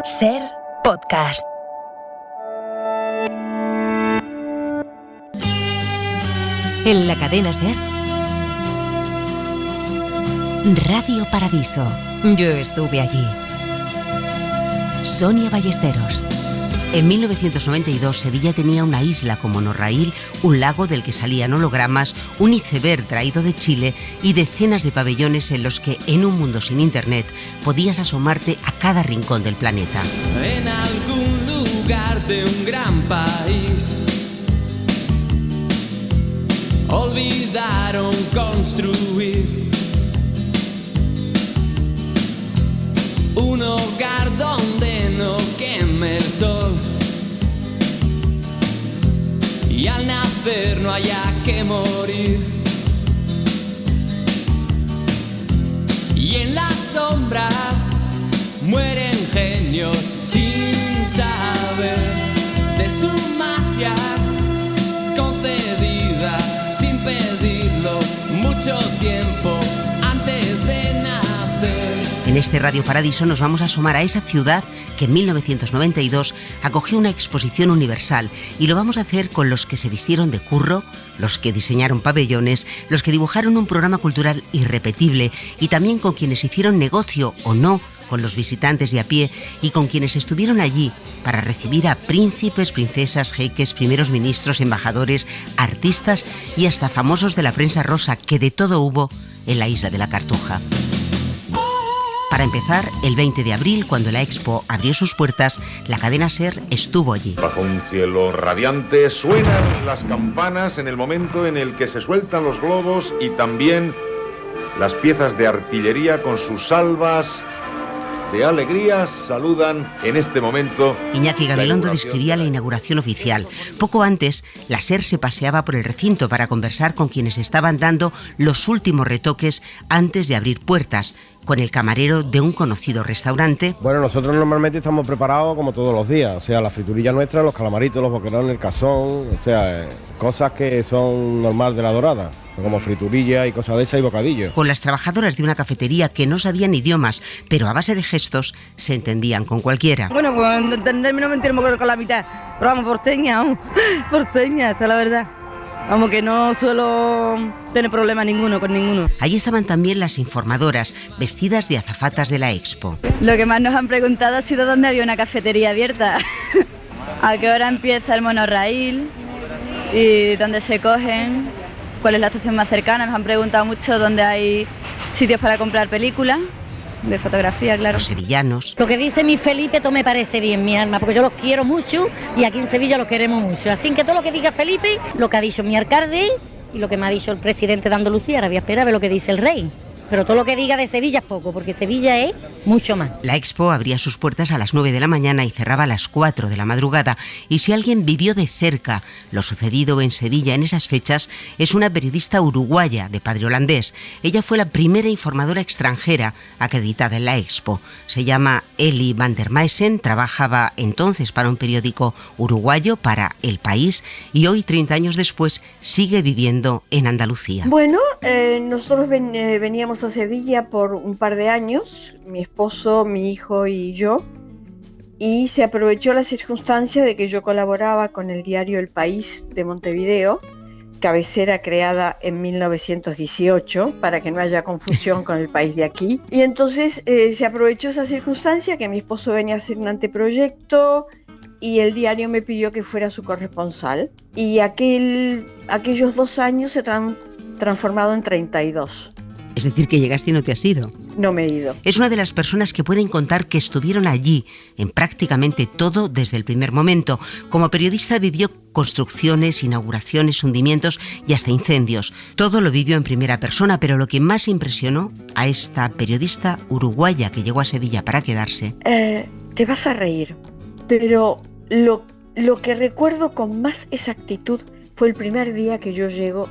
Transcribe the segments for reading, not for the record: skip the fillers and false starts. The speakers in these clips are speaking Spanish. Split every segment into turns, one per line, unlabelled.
Ser Podcast. En la cadena Ser, Radio Paradiso. Yo estuve allí. Sonia Ballesteros.
En 1992 Sevilla tenía una isla con monorraíl, un lago del que salían hologramas, un iceberg traído de Chile y decenas de pabellones en los que, en un mundo sin internet, podías asomarte a cada rincón del planeta.
En algún lugar de un gran país olvidaron construir un hogar donde no queme el sol y al nacer no haya que morir. Y en la sombra mueren genios sin saber de su magia concedida sin pedirlo mucho tiempo antes de nacer.
En este Radio Paradiso nos vamos a asomar a esa ciudad que en 1992 acogió una exposición universal, y lo vamos a hacer con los que se vistieron de curro, los que diseñaron pabellones, los que dibujaron un programa cultural irrepetible, y también con quienes hicieron negocio o no con los visitantes de a pie, y con quienes estuvieron allí para recibir a príncipes, princesas, jeques, primeros ministros, embajadores, artistas y hasta famosos de la prensa rosa, que de todo hubo en la isla de la Cartuja. Para empezar, el 20 de abril, cuando la Expo abrió sus puertas, la cadena SER estuvo allí.
Bajo un cielo radiante suenan las campanas en el momento en el que se sueltan los globos y también las piezas de artillería con sus salvas de alegría saludan en este momento.
Iñaki Gabilondo describía la inauguración oficial. Poco antes, la SER se paseaba por el recinto para conversar con quienes estaban dando los últimos retoques antes de abrir puertas, con el camarero de un conocido restaurante.
Bueno, nosotros normalmente estamos preparados como todos los días, o sea, la friturilla nuestra, los calamaritos, los boquerones, el cazón, o sea, cosas que son normal de la Dorada, como friturilla y cosas de esas y bocadillos.
Con las trabajadoras de una cafetería que no sabían idiomas, pero a base de gestos se entendían con cualquiera.
Bueno, pues entenderme no me entiendo con la mitad, pero vamos, porteña, esta es la verdad. Vamos, que no suelo tener problema ninguno con ninguno.
Allí estaban también las informadoras, vestidas de azafatas de la Expo.
Lo que más nos han preguntado ha sido dónde había una cafetería abierta, a qué hora empieza el monorraíl y dónde se cogen, cuál es la estación más cercana. Nos han preguntado mucho dónde hay sitios para comprar películas, de fotografía, claro.
Los sevillanos.
Lo que dice mi Felipe, todo me parece bien, mi alma, porque yo los quiero mucho y aquí en Sevilla los queremos mucho. Así que todo lo que diga Felipe, lo que ha dicho mi alcalde y lo que me ha dicho el presidente de Andalucía, ahora voy a esperar a ver lo que dice el rey. Pero todo lo que diga de Sevilla es poco, porque Sevilla es mucho más.
La Expo abría sus puertas a las 9 de la mañana y cerraba a las 4 de la madrugada. Y si alguien vivió de cerca lo sucedido en Sevilla en esas fechas, es una periodista uruguaya de padre holandés. Ella fue la primera informadora extranjera acreditada en la Expo. Se llama Eli van der Meissen, trabajaba entonces para un periódico uruguayo, para El País, y hoy, 30 años después, sigue viviendo en Andalucía.
Bueno, nosotros veníamos a Sevilla por un par de años, mi esposo, mi hijo y yo, y se aprovechó la circunstancia de que yo colaboraba con el diario El País de Montevideo, cabecera creada en 1918, para que no haya confusión con El País de aquí. Y entonces se aprovechó esa circunstancia que mi esposo venía a hacer un anteproyecto y el diario me pidió que fuera su corresponsal. Y aquellos 2 años se transformado en 32.
Es decir, que llegaste y no te has ido.
No me he ido.
Es una de las personas que pueden contar que estuvieron allí en prácticamente todo desde el primer momento. Como periodista vivió construcciones, inauguraciones, hundimientos y hasta incendios. Todo lo vivió en primera persona, pero lo que más impresionó a esta periodista uruguaya que llegó a Sevilla para quedarse...
Te vas a reír, pero lo que recuerdo con más exactitud fue el primer día que yo llego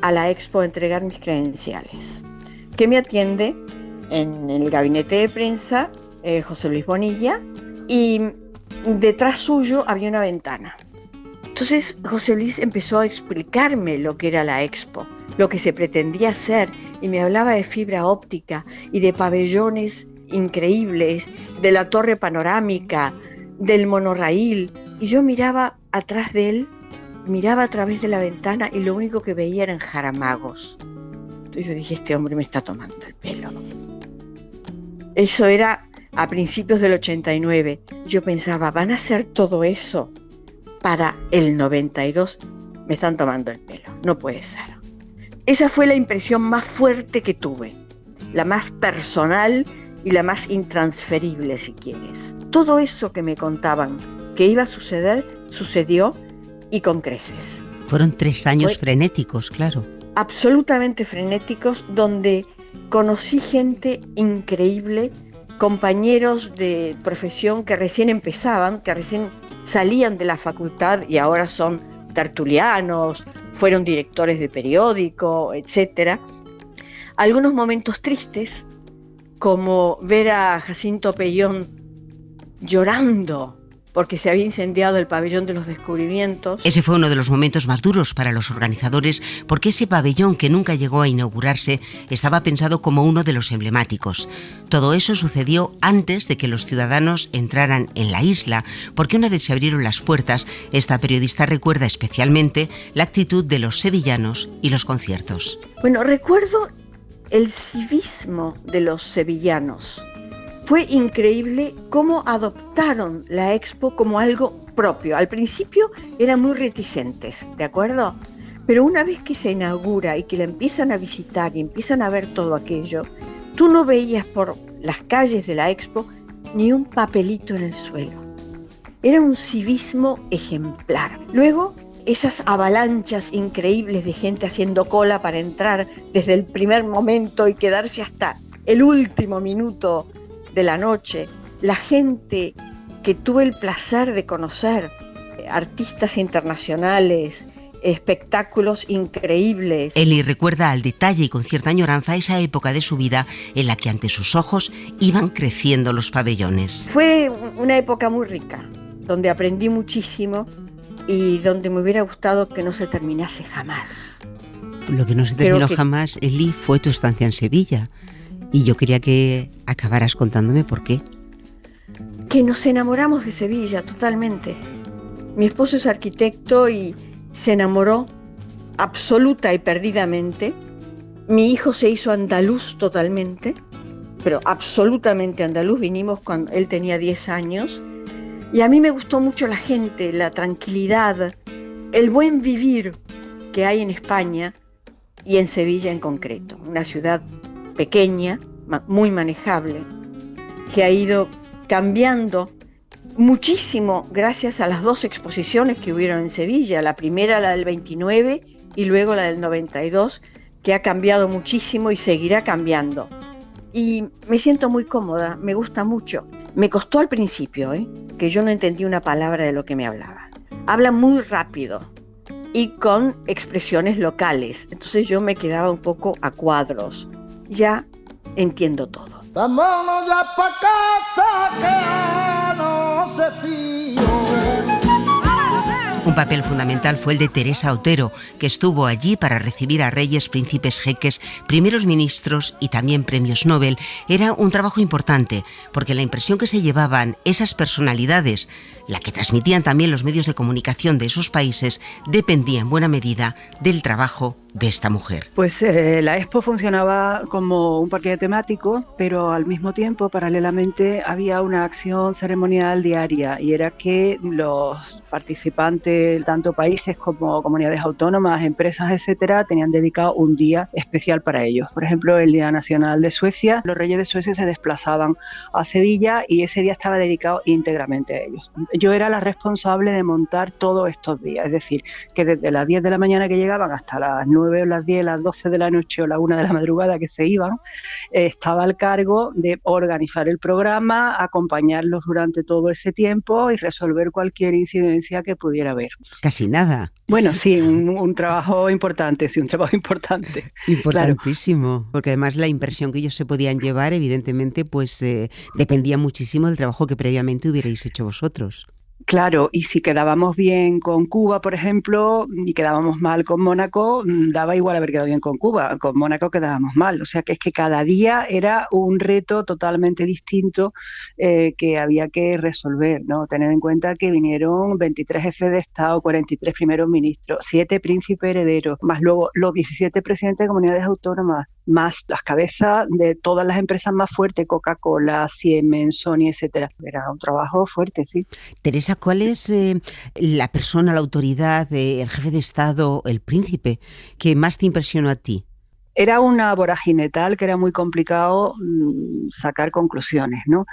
a la Expo a entregar mis credenciales. Que me atiende en el gabinete de prensa José Luis Bonilla, y detrás suyo había una ventana. Entonces José Luis empezó a explicarme lo que era la Expo, lo que se pretendía hacer, y me hablaba de fibra óptica y de pabellones increíbles, de la torre panorámica, del monorraíl, y yo miraba atrás de él, miraba a través de la ventana y lo único que veía eran jaramagos. Entonces yo dije, este hombre me está tomando el pelo. Eso era a principios del 89. Yo pensaba, ¿van a hacer todo eso para el 92? Me están tomando el pelo, no puede ser. Esa fue la impresión más fuerte que tuve, la más personal y la más intransferible, si quieres. Todo eso que me contaban que iba a suceder, sucedió, y con creces.
Fueron 3 años frenéticos, claro.
Absolutamente frenéticos, donde conocí gente increíble, compañeros de profesión que recién empezaban, que recién salían de la facultad y ahora son tertulianos, fueron directores de periódico, etc. Algunos momentos tristes, como ver a Jacinto Pellón llorando porque se había incendiado el pabellón de los descubrimientos.
Ese fue uno de los momentos más duros para los organizadores, porque ese pabellón, que nunca llegó a inaugurarse, estaba pensado como uno de los emblemáticos. Todo eso sucedió antes de que los ciudadanos entraran en la isla, porque una vez se abrieron las puertas, esta periodista recuerda especialmente la actitud de los sevillanos y los conciertos.
Bueno, recuerdo el civismo de los sevillanos. Fue increíble cómo adoptaron la Expo como algo propio. Al principio eran muy reticentes, ¿de acuerdo? Pero una vez que se inaugura y que la empiezan a visitar y empiezan a ver todo aquello, tú no veías por las calles de la Expo ni un papelito en el suelo. Era un civismo ejemplar. Luego, esas avalanchas increíbles de gente haciendo cola para entrar desde el primer momento y quedarse hasta el último minuto de la noche, la gente que tuve el placer de conocer, artistas internacionales, espectáculos increíbles.
Eli recuerda al detalle y con cierta añoranza esa época de su vida en la que ante sus ojos iban creciendo los pabellones.
Fue una época muy rica, donde aprendí muchísimo y donde me hubiera gustado que no se terminase jamás.
Lo que no se terminó jamás, Eli, fue tu estancia en Sevilla. Y yo quería que acabaras contándome por qué.
Que nos enamoramos de Sevilla totalmente. Mi esposo es arquitecto y se enamoró absoluta y perdidamente. Mi hijo se hizo andaluz totalmente, pero absolutamente andaluz. Vinimos cuando él tenía 10 años. Y a mí me gustó mucho la gente, la tranquilidad, el buen vivir que hay en España y en Sevilla en concreto. Una ciudad pequeña, muy manejable, que ha ido cambiando muchísimo gracias a las 2 exposiciones que hubieron en Sevilla, la primera, la del 29, y luego la del 92, que ha cambiado muchísimo y seguirá cambiando. Y me siento muy cómoda, me gusta mucho. Me costó al principio, que yo no entendí una palabra de lo que me hablaban. Hablan muy rápido y con expresiones locales, entonces yo me quedaba un poco a cuadros. Ya entiendo todo.
Vámonos ya pa' casa que no se fío.
Un papel fundamental fue el de Teresa Otero, que estuvo allí para recibir a reyes, príncipes, jeques, primeros ministros y también premios Nobel. Era un trabajo importante, porque la impresión que se llevaban esas personalidades, la que transmitían también los medios de comunicación de esos países, dependía en buena medida del trabajo de esta mujer.
Pues la Expo funcionaba como un parque temático, pero al mismo tiempo, paralelamente, había una acción ceremonial diaria, y era que los participantes, tanto países como comunidades autónomas, empresas, etcétera, tenían dedicado un día especial para ellos. Por ejemplo, el Día Nacional de Suecia, los reyes de Suecia se desplazaban a Sevilla y ese día estaba dedicado íntegramente a ellos. Yo era la responsable de montar todos estos días, es decir, que desde las 10 de la mañana que llegaban hasta las 9 o las 10, las 12 de la noche o la 1 de la madrugada que se iban, estaba al cargo de organizar el programa, acompañarlos durante todo ese tiempo y resolver cualquier incidencia que pudiera haber.
Casi nada.
Bueno, sí, un trabajo importante, sí, un trabajo importante.
Importantísimo,
claro.
Porque además la impresión que ellos se podían llevar, evidentemente, pues dependía muchísimo del trabajo que previamente hubierais hecho vosotros.
Claro, y si quedábamos bien con Cuba, por ejemplo, y quedábamos mal con Mónaco, daba igual haber quedado bien con Cuba, con Mónaco quedábamos mal. O sea que es que cada día era un reto totalmente distinto que había que resolver, ¿no? Tener en cuenta que vinieron 23 jefes de Estado, 43 primeros ministros, 7 príncipes herederos, más luego los 17 presidentes de comunidades autónomas, más las cabezas de todas las empresas más fuertes, Coca-Cola, Siemens, Sony, etcétera. Era un trabajo fuerte, sí.
Teresa, ¿cuál es la persona, la autoridad, el jefe de Estado, el príncipe, que más te impresionó a ti?
Era una vorágine tal que era muy complicado sacar conclusiones, ¿no?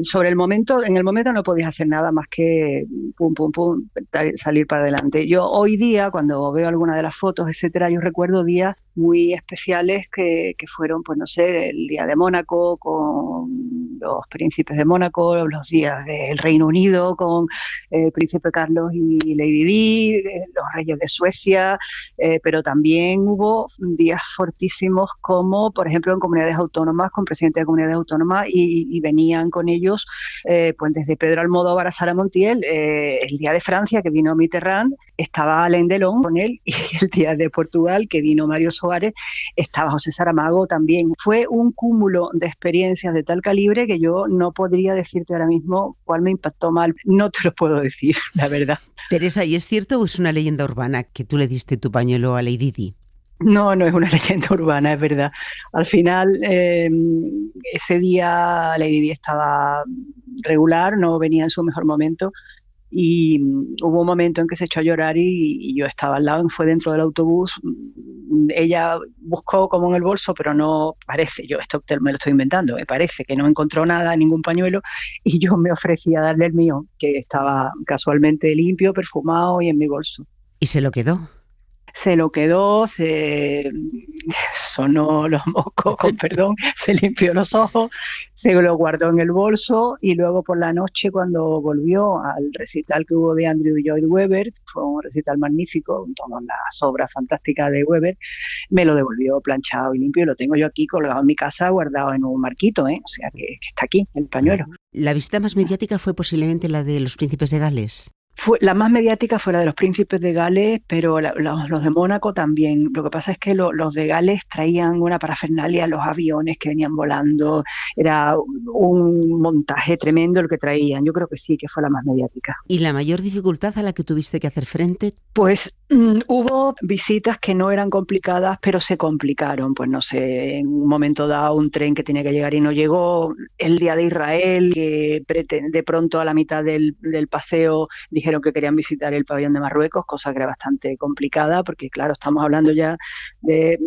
Sobre el momento, en el momento no podías hacer nada más que pum, pum, pum, salir para adelante. Yo hoy día, cuando veo alguna de las fotos, etcétera, yo recuerdo días muy especiales que fueron, pues no sé, el día de Mónaco con los príncipes de Mónaco, los días del Reino Unido con el príncipe Carlos y Lady Di, los reyes de Suecia, pero también hubo días fortísimos como, por ejemplo, en comunidades autónomas, con presidentes de comunidades autónomas y venían con ellos, pues desde Pedro Almodóvar a Sara Montiel, el día de Francia que vino Mitterrand, estaba Alain Delon con él, y el día de Portugal que vino Mario Soares, estaba José Saramago también. Fue un cúmulo de experiencias de tal calibre que yo no podría decirte ahora mismo cuál me impactó mal. No te lo puedo decir, la verdad.
Teresa, ¿y es cierto o es una leyenda urbana que tú le diste tu pañuelo a Lady Di?
No, no es una leyenda urbana, es verdad. Al final, ese día Lady Di estaba regular, no venía en su mejor momento, y hubo un momento en que se echó a llorar y yo estaba al lado, fue dentro del autobús. Ella buscó como en el bolso, pero no parece, yo esto me lo estoy inventando, me parece que no encontró nada, ningún pañuelo, y yo me ofrecí a darle el mío, que estaba casualmente limpio, perfumado y en mi bolso.
¿Y se lo quedó?
Se lo quedó, se sonó los mocos, con perdón, se limpió los ojos, se lo guardó en el bolso, y luego por la noche, cuando volvió al recital que hubo de Andrew Lloyd Webber, fue un recital magnífico, con todas las obras fantásticas de Webber, me lo devolvió planchado y limpio, y lo tengo yo aquí colgado en mi casa, guardado en un marquito, o sea que está aquí, el pañuelo.
¿La visita más mediática fue posiblemente la de los príncipes de Gales?
La más mediática fue la de los príncipes de Gales, pero los de Mónaco también. Lo que pasa es que los de Gales traían una parafernalia, los aviones que venían volando, era un montaje tremendo el que traían. Yo creo que sí, que fue la más mediática.
¿Y la mayor dificultad a la que tuviste que hacer frente?
Pues hubo visitas que no eran complicadas, pero se complicaron. Pues no sé, en un momento dado un tren que tenía que llegar y no llegó, el día de Israel, que de pronto a la mitad del paseo dijeron que querían visitar el pabellón de Marruecos, cosa que era bastante complicada, porque claro, estamos hablando ya de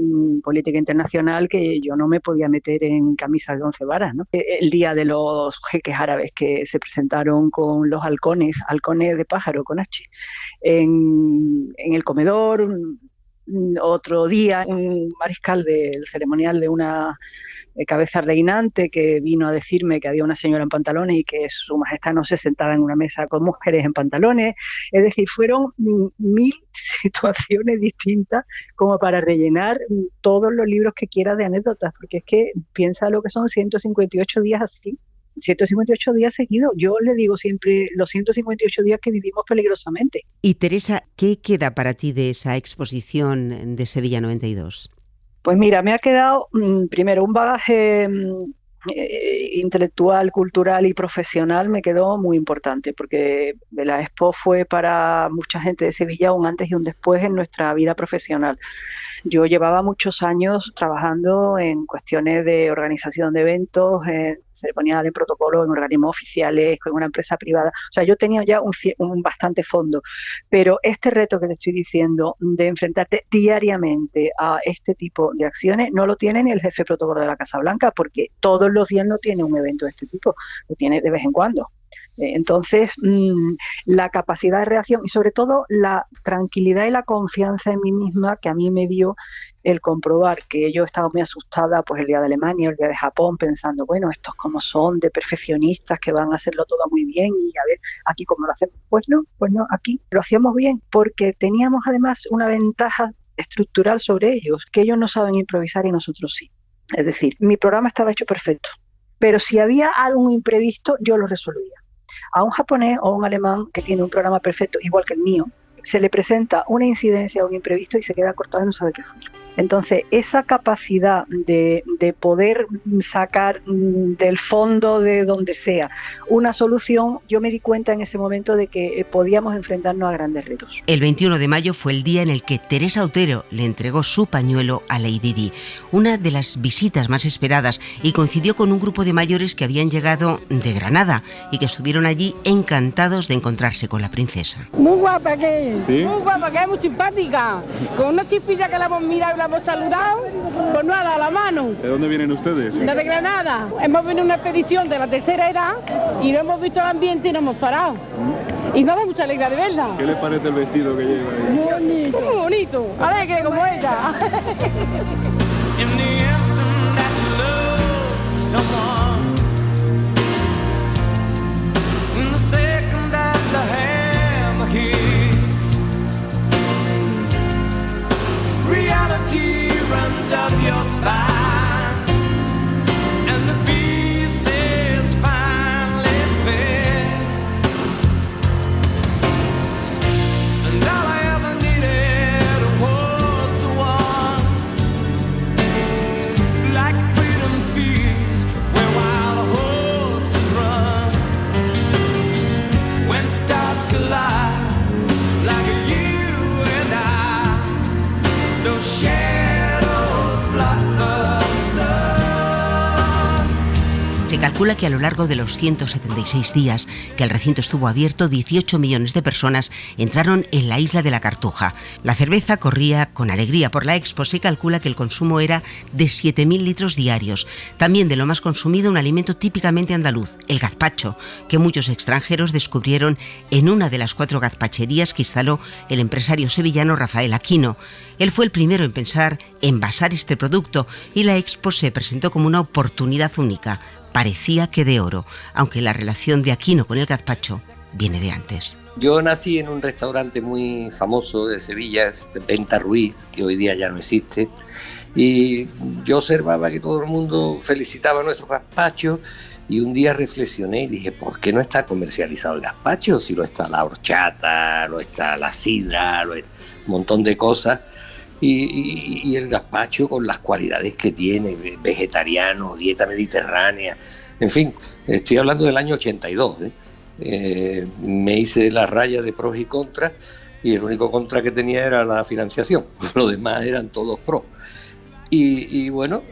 política internacional, que yo no me podía meter en camisas de 11 varas, ¿no? El día de los jeques árabes que se presentaron con los halcones de pájaro con H, en el comedor. Otro día, un mariscal del ceremonial de una cabeza reinante que vino a decirme que había una señora en pantalones y que su majestad no se sentaba en una mesa con mujeres en pantalones. Es decir, fueron 1000 situaciones distintas como para rellenar todos los libros que quieras de anécdotas, porque es que piensa lo que son 158 días así. 158 días seguidos. Yo le digo siempre los 158 días que vivimos peligrosamente.
Y Teresa, ¿qué queda para ti de esa exposición de Sevilla 92?
Pues mira, me ha quedado primero un bagaje intelectual, cultural y profesional, me quedó muy importante, porque la Expo fue para mucha gente de Sevilla un antes y un después en nuestra vida profesional. Yo llevaba muchos años trabajando en cuestiones de organización de eventos, en ceremonial, en protocolo, en organismos oficiales, con una empresa privada. O sea, yo tenía ya un bastante fondo. Pero este reto que te estoy diciendo, de enfrentarte diariamente a este tipo de acciones, no lo tiene ni el jefe de protocolo de la Casa Blanca, porque todos los días no tiene un evento de este tipo, lo tiene de vez en cuando. Entonces, la capacidad de reacción y sobre todo la tranquilidad y la confianza en mí misma que a mí me dio el comprobar que yo estaba muy asustada, pues el día de Alemania, el día de Japón, pensando, bueno, estos como son de perfeccionistas que van a hacerlo todo muy bien y a ver, aquí cómo lo hacemos. Pues no, aquí lo hacíamos bien porque teníamos además una ventaja estructural sobre ellos, que ellos no saben improvisar y nosotros sí. Es decir, mi programa estaba hecho perfecto, pero si había algún imprevisto, yo lo resolvía. A un japonés o un alemán que tiene un programa perfecto, igual que el mío, se le presenta una incidencia o un imprevisto y se queda cortado y no sabe qué hacer. Entonces, esa capacidad de poder sacar del fondo de donde sea una solución, yo me di cuenta en ese momento de que podíamos enfrentarnos a grandes retos.
El 21 de mayo fue el día en el que Teresa Otero le entregó su pañuelo a Lady Di, una de las visitas más esperadas, y coincidió con un grupo de mayores que habían llegado de Granada y que estuvieron allí encantados de encontrarse con la princesa.
Muy guapa que es,
¿sí?
Muy guapa, que es muy simpática, con una chispilla que la hemos mirado y la hemos saludado, pues nada, a la mano.
¿De dónde vienen ustedes?
De Granada. Hemos venido a una expedición de la tercera edad y no hemos visto el ambiente y no hemos parado. Y nos da mucha alegría de verla.
¿Qué les parece el vestido que lleva ahí?
Muy bonito. Muy bonito, alegre como ella.
Reality runs up your spine, and the pieces finally fit. And all I ever needed was the one, like freedom feeds where wild horses run. When stars collide, like you and I, those shadows block the sun.
Se calcula que a lo largo de los 176 días que el recinto estuvo abierto, 18 millones de personas entraron en la isla de la Cartuja. La cerveza corría con alegría por la Expo. Se calcula que el consumo era de 7.000 litros diarios. También de lo más consumido, un alimento típicamente andaluz, el gazpacho, que muchos extranjeros descubrieron en una de las 4 gazpacherías que instaló el empresario sevillano Rafael Aquino. Él fue el primero en pensar envasar este producto y la Expo se presentó como una oportunidad única. Parecía que de oro, aunque la relación de Aquino con el gazpacho viene de antes.
Yo nací en un restaurante muy famoso de Sevilla, Venta Ruiz, que hoy día ya no existe, y yo observaba que todo el mundo felicitaba nuestro gazpacho, y un día reflexioné y dije, ¿por qué no está comercializado el gazpacho? Si lo está la horchata, lo está la sidra, un montón de cosas. Y el gazpacho con las cualidades que tiene, vegetariano, dieta mediterránea, en fin, estoy hablando del año 82, me hice la raya de pros y contras y el único contra que tenía era la financiación, los demás eran todos pros. Y bueno,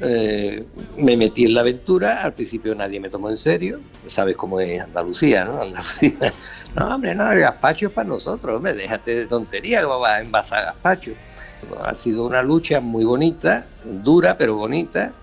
me metí en la aventura. Al principio nadie me tomó en serio. Sabes cómo es Andalucía, ¿no? Andalucía, no hombre, no, el gazpacho es para nosotros, hombre, déjate de tontería que vas a envasar gazpacho. Ha sido una lucha muy bonita, dura pero bonita,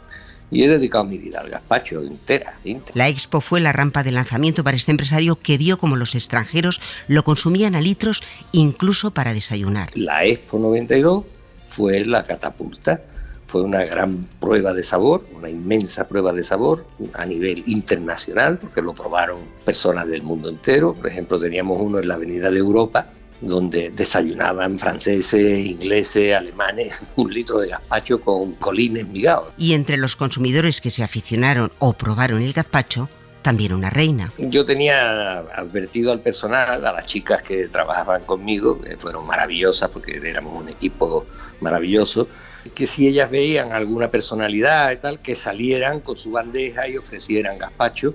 y he dedicado mi vida al gazpacho entera.
La Expo fue la rampa de lanzamiento para este empresario que vio como los extranjeros lo consumían a litros, incluso para desayunar.
La Expo 92 fue la catapulta. Fue una gran prueba de sabor, una inmensa prueba de sabor a nivel internacional, porque lo probaron personas del mundo entero. Por ejemplo, teníamos uno en la Avenida de Europa, donde desayunaban franceses, ingleses, alemanes, 1 litro de gazpacho con colines migados.
Y entre los consumidores que se aficionaron o probaron el gazpacho, también una reina.
Yo tenía advertido al personal, a las chicas que trabajaban conmigo, que fueron maravillosas porque éramos un equipo maravilloso, que si ellas veían alguna personalidad y tal, que salieran con su bandeja y ofrecieran gazpacho.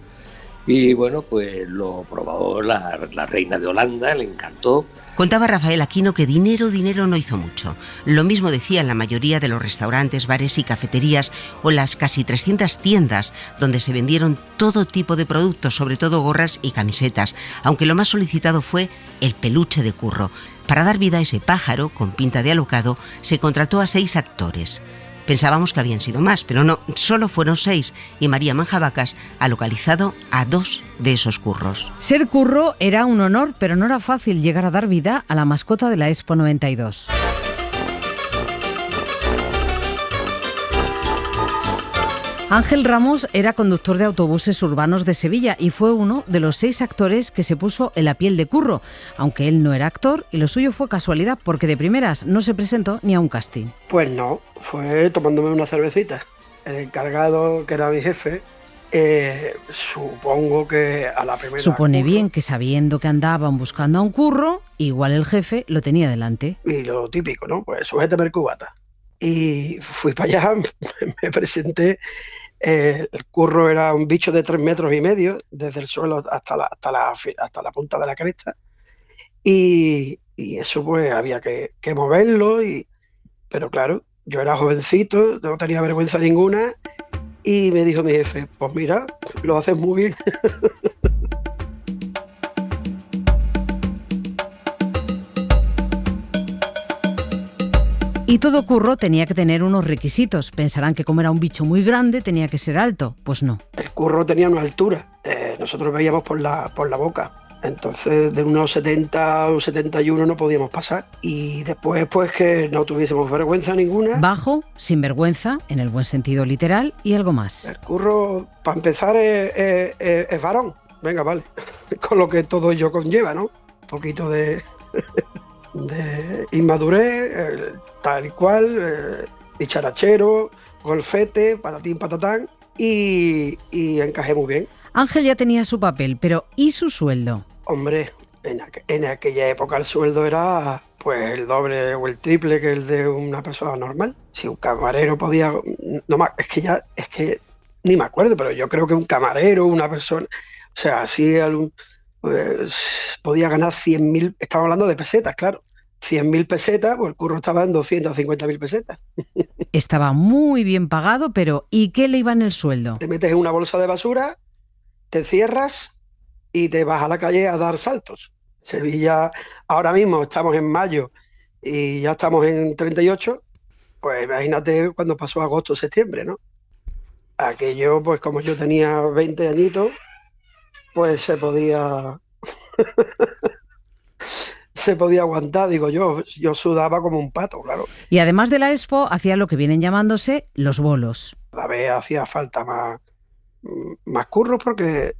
Y bueno, pues lo probó la reina de Holanda, le encantó.
Contaba Rafael Aquino que dinero no hizo mucho. Lo mismo decían la mayoría de los restaurantes, bares y cafeterías o las casi 300 tiendas donde se vendieron todo tipo de productos, sobre todo gorras y camisetas, aunque lo más solicitado fue el peluche de Curro. Para dar vida a ese pájaro con pinta de alocado, se contrató a 6 actores. Pensábamos que habían sido más, pero no, solo fueron 6 y María Manjabacas ha localizado a 2 de esos Curros.
Ser Curro era un honor, pero no era fácil llegar a dar vida a la mascota de la Expo 92. Ángel Ramos era conductor de autobuses urbanos de Sevilla y fue uno de los 6 actores que se puso en la piel de Curro, aunque él no era actor y lo suyo fue casualidad porque de primeras no se presentó ni a un casting.
Pues no, fue tomándome una cervecita. El encargado, que era mi jefe, Supongo que a la primera...
Supone bien que sabiendo que andaban buscando a un curro, igual el jefe lo tenía delante.
Y lo típico, ¿no? Pues sujétame el cubata. Y fui para allá, me presenté. El curro era un bicho de 3,5 metros, desde el suelo hasta la punta de la cresta. Y eso pues había que moverlo. Pero claro, yo era jovencito, no tenía vergüenza ninguna. Y me dijo mi jefe, pues mira, lo haces muy bien.
Y todo curro tenía que tener unos requisitos. Pensarán que como era un bicho muy grande tenía que ser alto. Pues no.
El curro tenía una altura. Nosotros veíamos por la boca. Entonces de unos 70 o 71 no podíamos pasar. Y después pues que no tuviésemos vergüenza ninguna.
Bajo, sin vergüenza, en el buen sentido literal, y algo más.
El curro, para empezar, es varón. Venga, vale. Con lo que todo ello conlleva, ¿no? Un poquito de inmadurez, tal y cual, dicharachero, golfete, patatín, patatán, y encajé muy bien.
Ángel ya tenía su papel, pero ¿y su sueldo?
Hombre, en aquella época el sueldo era pues el doble o el triple que el de una persona normal. Si un camarero podía... Es que ni me acuerdo, pero yo creo que un camarero, una persona... O sea, así pues, podía ganar 100.000... Estamos hablando de pesetas, claro. 100.000 pesetas, pues el curro estaba en 250.000 pesetas.
Estaba muy bien pagado, pero ¿y qué le iba en el sueldo?
Te metes en una bolsa de basura, te cierras y te vas a la calle a dar saltos. Sevilla, ahora mismo estamos en mayo y ya estamos en 38, pues imagínate cuando pasó agosto, septiembre, ¿no? Aquello, pues como yo tenía 20 añitos, pues se podía aguantar, digo yo sudaba como un pato, claro.
Y además de la Expo, hacía lo que vienen llamándose los bolos.
A vez hacía falta más curros porque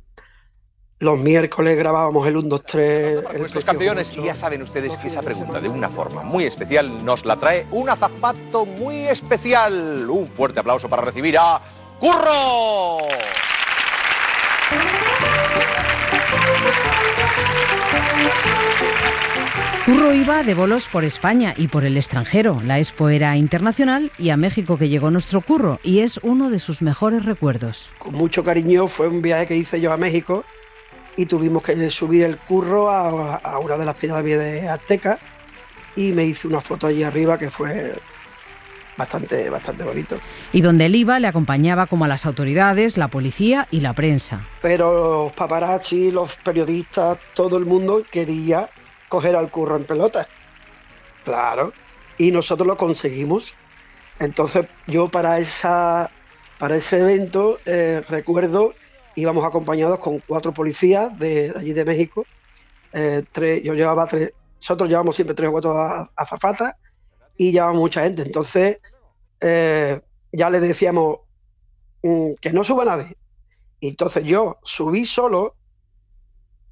los miércoles grabábamos el 1, 2, 3...
Nuestros campeones, y ya saben ustedes que esa pregunta de una forma muy especial nos la trae un azafato muy especial. Un fuerte aplauso para recibir a ¡Curro!
Curro iba de bolos por España y por el extranjero. La Expo era internacional y a México que llegó nuestro Curro, y es uno de sus mejores recuerdos.
Con mucho cariño, fue un viaje que hice yo a México y tuvimos que subir el Curro a una de las pirámides aztecas y me hice una foto allí arriba que fue bastante bonito.
Y donde él iba le acompañaba como a las autoridades, la policía y la prensa.
Pero los paparazzi, los periodistas, todo el mundo quería coger al Curro en pelota. Claro. Y nosotros lo conseguimos. Entonces yo para ese evento recuerdo íbamos acompañados con 4 policías de allí de México. Nosotros llevamos siempre 3 o 4 azafatas y llevamos mucha gente. Entonces ya le decíamos que no suba nadie. Y entonces yo subí solo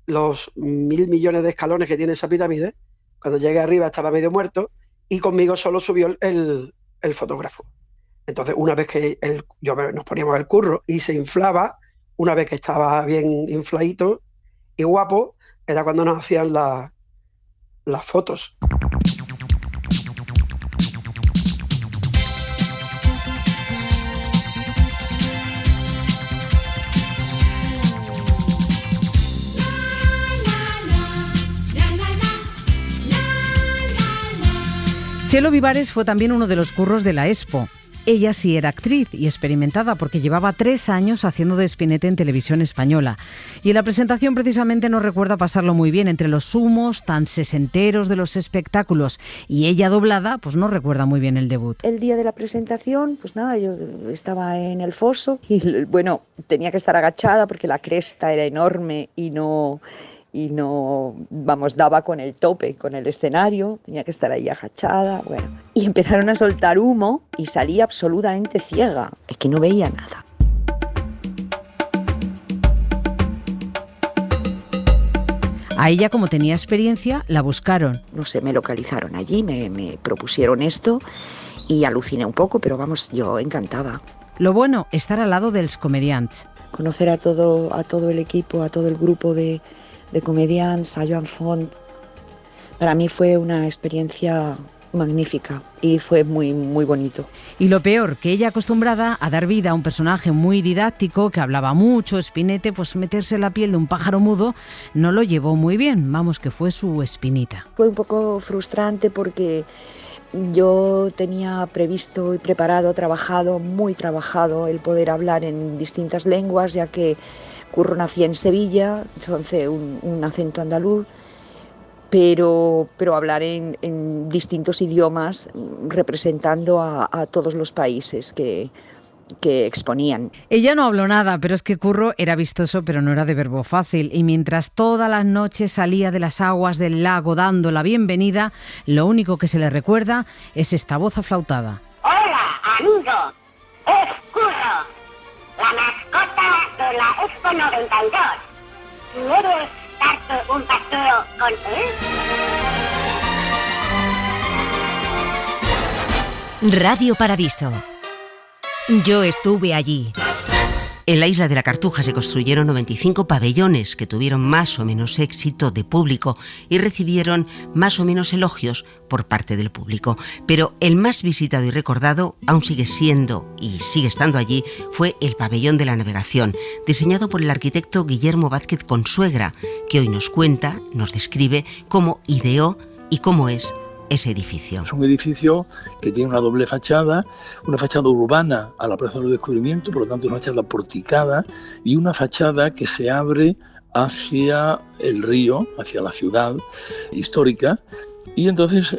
los 1.000 millones de escalones que tiene esa pirámide. Cuando llegué arriba estaba medio muerto y conmigo solo subió el fotógrafo. Entonces una vez que nos poníamos el Curro y se inflaba, una vez que estaba bien infladito y guapo, era cuando nos hacían las fotos.
Chelo Vivares fue también uno de los curros de la Expo. Ella sí era actriz y experimentada porque llevaba 3 años haciendo de Espinete en Televisión Española. Y en la presentación precisamente nos recuerda pasarlo muy bien entre los humos tan sesenteros de los espectáculos. Y ella doblada, pues no recuerda muy bien el debut.
El día de la presentación, pues nada, yo estaba en el foso y bueno, tenía que estar agachada porque la cresta era enorme y no, daba con el tope, con el escenario, tenía que estar ahí agachada, bueno. Y empezaron a soltar humo y salí absolutamente ciega, es que no veía nada.
A ella, como tenía experiencia, la buscaron.
No sé, me localizaron allí, me propusieron esto y aluciné un poco, pero vamos, yo encantada.
Lo bueno, estar al lado dels comediants.
conocer a todo el equipo, a todo el grupo de comediantes, a Joan Font, para mí fue una experiencia magnífica y fue muy, muy bonito.
Y lo peor, que ella, acostumbrada a dar vida a un personaje muy didáctico, que hablaba mucho, Spinete, pues meterse en la piel de un pájaro mudo no lo llevó muy bien, vamos, que fue su espinita.
Fue un poco frustrante porque yo tenía previsto y preparado, muy trabajado el poder hablar en distintas lenguas, ya que Curro nacía en Sevilla, entonces un acento andaluz, pero hablar en distintos idiomas representando a todos los países que exponían.
Ella no habló nada, pero es que Curro era vistoso, pero no era de verbo fácil, y mientras todas las noches salía de las aguas del lago dando la bienvenida, lo único que se le recuerda es esta voz aflautada.
Hola, amigo, es Curro, la mascota de la Expo 92. ¿Quieres darte un paseo con él?
Radio Paradiso. Yo estuve allí.
En la isla de la Cartuja se construyeron 95 pabellones que tuvieron más o menos éxito de público y recibieron más o menos elogios por parte del público. Pero el más visitado y recordado, aún sigue siendo y sigue estando allí, fue el Pabellón de la Navegación, diseñado por el arquitecto Guillermo Vázquez Consuegra, que hoy nos cuenta, nos describe cómo ideó y cómo es ese edificio.
Es un edificio que tiene una doble fachada, una fachada urbana a la Plaza del Descubrimiento, por lo tanto una fachada porticada, y una fachada que se abre hacia el río, hacia la ciudad histórica, y entonces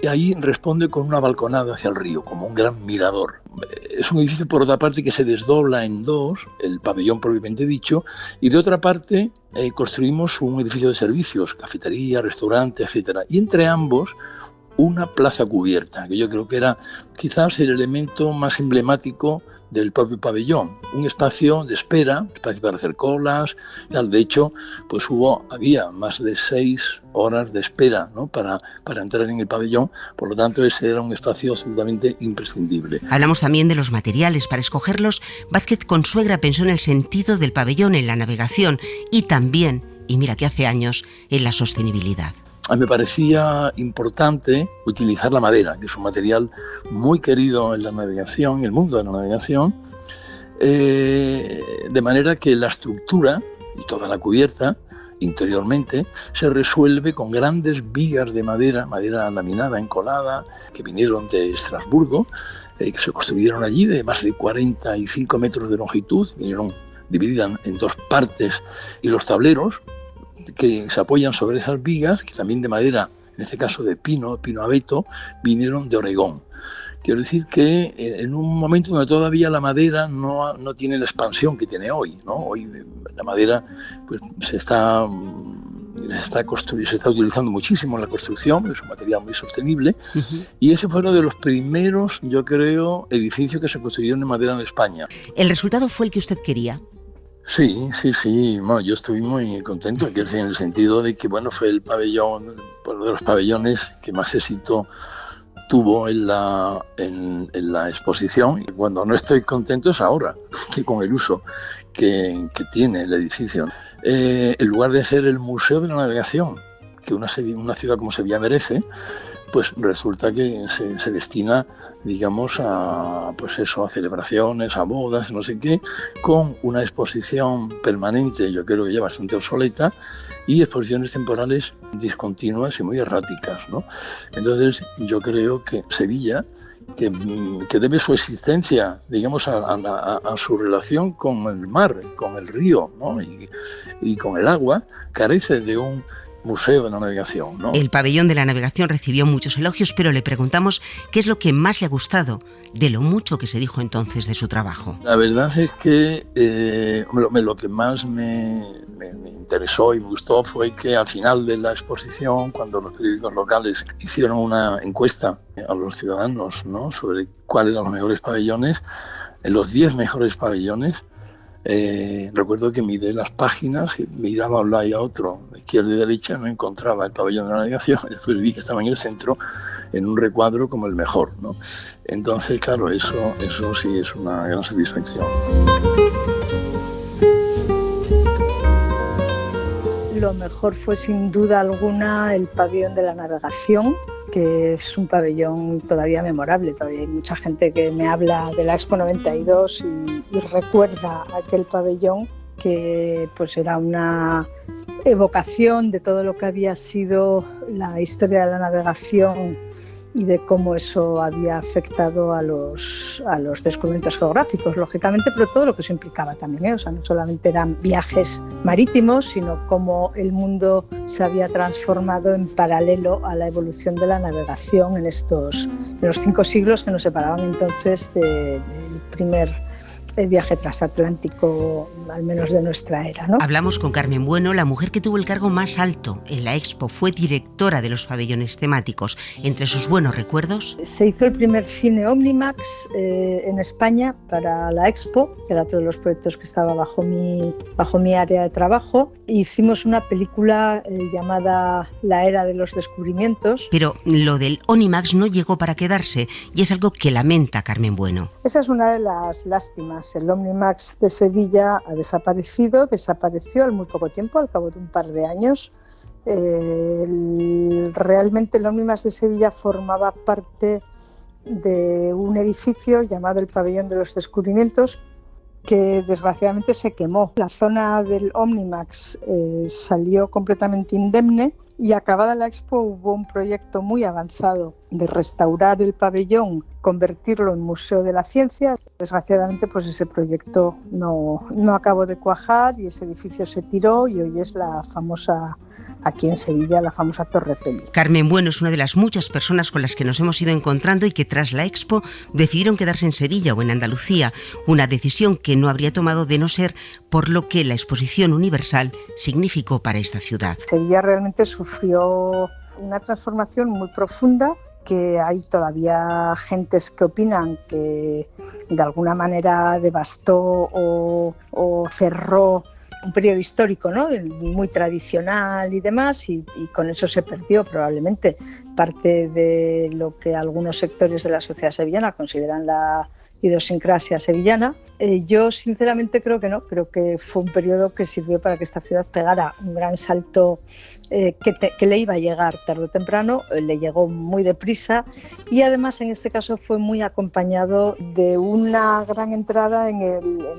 ahí responde con una balconada hacia el río, como un gran mirador. Es un edificio, por otra parte, que se desdobla en dos, el pabellón propiamente dicho, y de otra parte construimos un edificio de servicios, cafetería, restaurante, etcétera. Y entre ambos, una plaza cubierta, que yo creo que era quizás el elemento más emblemático del propio pabellón, un espacio de espera, espacio para hacer colas, tal. De hecho, pues había más de 6 horas de espera, ¿no?, para entrar en el pabellón, por lo tanto ese era un espacio absolutamente imprescindible.
Hablamos también de los materiales. Para escogerlos, Vázquez Consuegra pensó en el sentido del pabellón, en la navegación y también, y mira que hace años, en la sostenibilidad.
A mí me parecía importante utilizar la madera, que es un material muy querido en la navegación, en el mundo de la navegación, de manera que la estructura y toda la cubierta interiormente se resuelve con grandes vigas de madera laminada, encolada, que vinieron de Estrasburgo, que se construyeron allí de más de 45 metros de longitud, vinieron divididas en 2 partes, y los tableros que se apoyan sobre esas vigas, que también de madera, en este caso de pino abeto, vinieron de Oregón. Quiero decir que en un momento donde todavía la madera no tiene la expansión que tiene hoy, ¿no? Hoy la madera pues, se está utilizando muchísimo en la construcción, es un material muy sostenible, y ese fue uno de los primeros, yo creo, edificios que se construyeron en madera en España.
¿El resultado fue el que usted quería?
Sí. Bueno, yo estoy muy contento, en el sentido de que fue el pabellón, uno de los pabellones que más éxito tuvo en la exposición. Y cuando no estoy contento es ahora, que con el uso que tiene el edificio. En lugar de ser el Museo de la Navegación, que una ciudad como Sevilla merece, pues resulta que se destina, digamos, a celebraciones, a bodas, no sé qué, con una exposición permanente, yo creo que ya bastante obsoleta, y exposiciones temporales discontinuas y muy erráticas, ¿no? Entonces, yo creo que Sevilla, que debe su existencia, digamos, a su relación con el mar, con el río, ¿no?, y con el agua, carece de un Museo de la Navegación, ¿no?
El Pabellón de la Navegación recibió muchos elogios, pero le preguntamos qué es lo que más le ha gustado de lo mucho que se dijo entonces de su trabajo.
La verdad es que lo que más me interesó y me gustó fue que al final de la exposición, cuando los periódicos locales hicieron una encuesta a los ciudadanos, ¿no?, sobre cuáles eran los mejores pabellones, en los 10 mejores pabellones, recuerdo que miré las páginas y miraba a un lado y a otro, de izquierda y derecha, no encontraba el pabellón de la navegación. Después vi que estaba en el centro, en un recuadro como el mejor, ¿no? Entonces, claro, eso sí es una gran satisfacción.
lo mejor fue sin duda alguna el pabellón de la navegación, que es un pabellón todavía memorable. Todavía hay mucha gente que me habla de la Expo 92 y recuerda aquel pabellón, que pues era una evocación de todo lo que había sido la historia de la navegación y de cómo eso había afectado a los descubrimientos geográficos, lógicamente, pero todo lo que eso implicaba también, ¿eh? O sea, no solamente eran viajes marítimos, sino cómo el mundo se había transformado en paralelo a la evolución de la navegación en los 5 siglos que nos separaban entonces del primer viaje transatlántico, al menos de nuestra era, ¿no?
Hablamos con Carmen Bueno, la mujer que tuvo el cargo más alto en la Expo. Fue directora de los pabellones temáticos. Entre sus buenos recuerdos,
se hizo el primer cine Omnimax en España para la Expo, que era otro de los proyectos que estaba bajo mi área de trabajo. Hicimos una película llamada La Era de los Descubrimientos.
Pero lo del Omnimax no llegó para quedarse, y es algo que lamenta Carmen Bueno.
Esa es una de las lástimas. El Omnimax de Sevilla desapareció al muy poco tiempo, al cabo de un par de años. Realmente el Omnimax de Sevilla formaba parte de un edificio llamado el Pabellón de los Descubrimientos, que desgraciadamente se quemó. La zona del Omnimax salió completamente indemne, y acabada la Expo hubo un proyecto muy avanzado de restaurar el pabellón, convertirlo en Museo de la Ciencia. Desgraciadamente, pues ese proyecto no acabó de cuajar y ese edificio se tiró, y hoy es la famosa, aquí en Sevilla, la famosa Torre Félix.
Carmen Bueno es una de las muchas personas con las que nos hemos ido encontrando y que tras la Expo decidieron quedarse en Sevilla o en Andalucía, una decisión que no habría tomado de no ser por lo que la Exposición Universal significó para esta ciudad.
Sevilla realmente sufrió una transformación muy profunda, que hay todavía gentes que opinan que de alguna manera devastó o cerró un periodo histórico, ¿no?, muy tradicional y demás, y con eso se perdió probablemente parte de lo que algunos sectores de la sociedad sevillana consideran la idiosincrasia sevillana. Yo sinceramente creo que no, creo que fue un periodo que sirvió para que esta ciudad pegara un gran salto que le iba a llegar tarde o temprano, le llegó muy deprisa, y además en este caso fue muy acompañado de una gran entrada en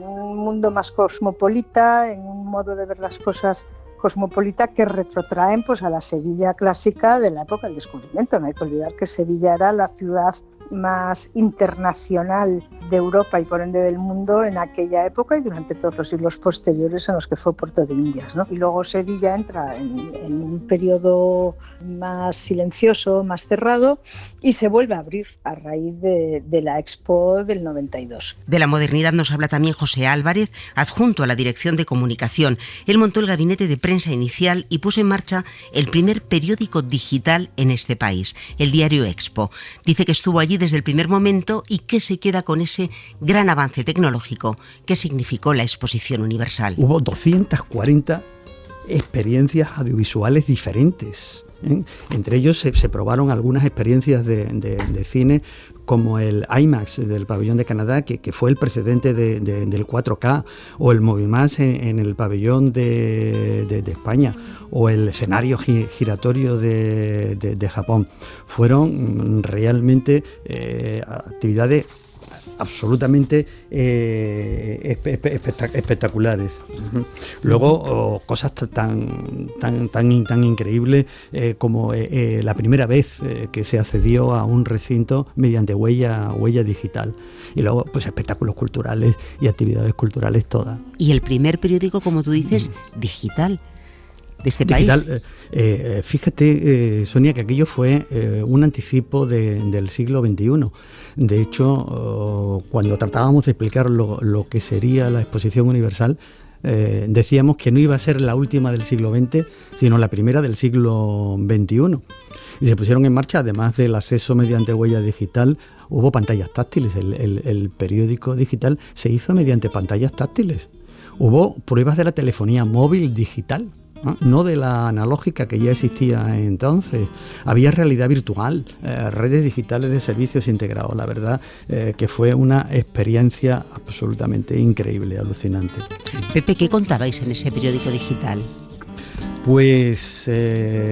un mundo más cosmopolita, en un modo de ver las cosas cosmopolita, que retrotraen pues a la Sevilla clásica de la época del descubrimiento. No hay que olvidar que Sevilla era la ciudad más internacional de Europa y por ende del mundo en aquella época y durante todos los siglos posteriores en los que fue Puerto de Indias, ¿no? Y luego Sevilla entra en un periodo más silencioso, más cerrado, y se vuelve a abrir a raíz de la Expo del 92.
De la modernidad nos habla también José Álvarez, adjunto a la Dirección de Comunicación. Él montó el gabinete de prensa inicial y puso en marcha el primer periódico digital en este país, el diario Expo. Dice que estuvo allí desde el primer momento y que se queda con ese gran avance tecnológico que significó la Exposición Universal.
Hubo 240 experiencias audiovisuales diferentes, ¿eh? Entre ellos se probaron algunas experiencias de cine, como el IMAX del pabellón de Canadá, que fue el precedente del 4K, o el Movimax en el pabellón de España, o el escenario giratorio de Japón. Fueron realmente actividades absolutamente espectaculares. Luego cosas tan increíbles como la primera vez que se accedió a un recinto mediante huella digital, y luego pues espectáculos culturales y actividades culturales todas.
Y el primer periódico, como tú dices, digital de este
digital,
país.
Fíjate, Sonia, que aquello fue un anticipo del siglo XXI. De hecho, cuando tratábamos de explicar lo que sería la Exposición Universal, decíamos que no iba a ser la última del siglo XX, sino la primera del siglo XXI. Y se pusieron en marcha, además del acceso mediante huella digital, hubo pantallas táctiles. El periódico digital se hizo mediante pantallas táctiles. Hubo pruebas de la telefonía móvil digital, no de la analógica que ya existía entonces. Había realidad virtual, redes digitales de servicios integrados. La verdad que fue una experiencia absolutamente increíble, alucinante.
Pepe, ¿qué contabais en ese periódico digital?
Pues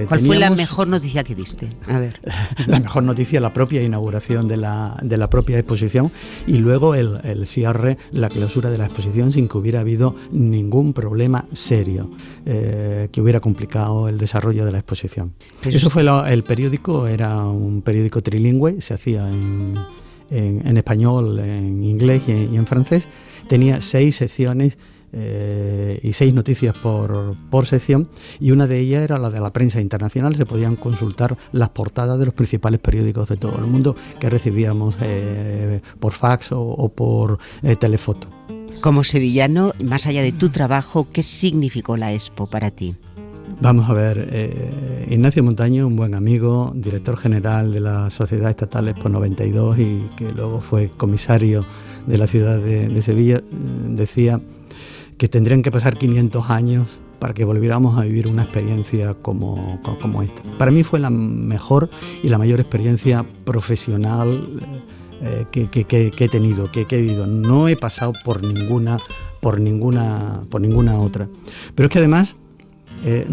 ¿cuál fue la mejor noticia que diste? A ver.
La mejor noticia, la propia inauguración de la propia exposición, y luego el cierre, la clausura de la exposición, sin que hubiera habido ningún problema serio que hubiera complicado el desarrollo de la exposición. Pero eso fue el periódico, era un periódico trilingüe, se hacía en español, en inglés y en francés. Tenía 6 secciones y 6 noticias por sección, y una de ellas era la de la prensa internacional. Se podían consultar las portadas de los principales periódicos de todo el mundo que recibíamos por fax o por telefoto.
Como sevillano, más allá de tu trabajo, ¿qué significó la Expo para ti?
Vamos a ver, Ignacio Montaño, un buen amigo, director general de la Sociedad Estatal Expo 92 y que luego fue comisario de la ciudad de Sevilla, decía que tendrían que pasar 500 años para que volviéramos a vivir una experiencia como esta. Para mí fue la mejor y la mayor experiencia profesional que he tenido, que he vivido. No he pasado por ninguna otra. Pero es que además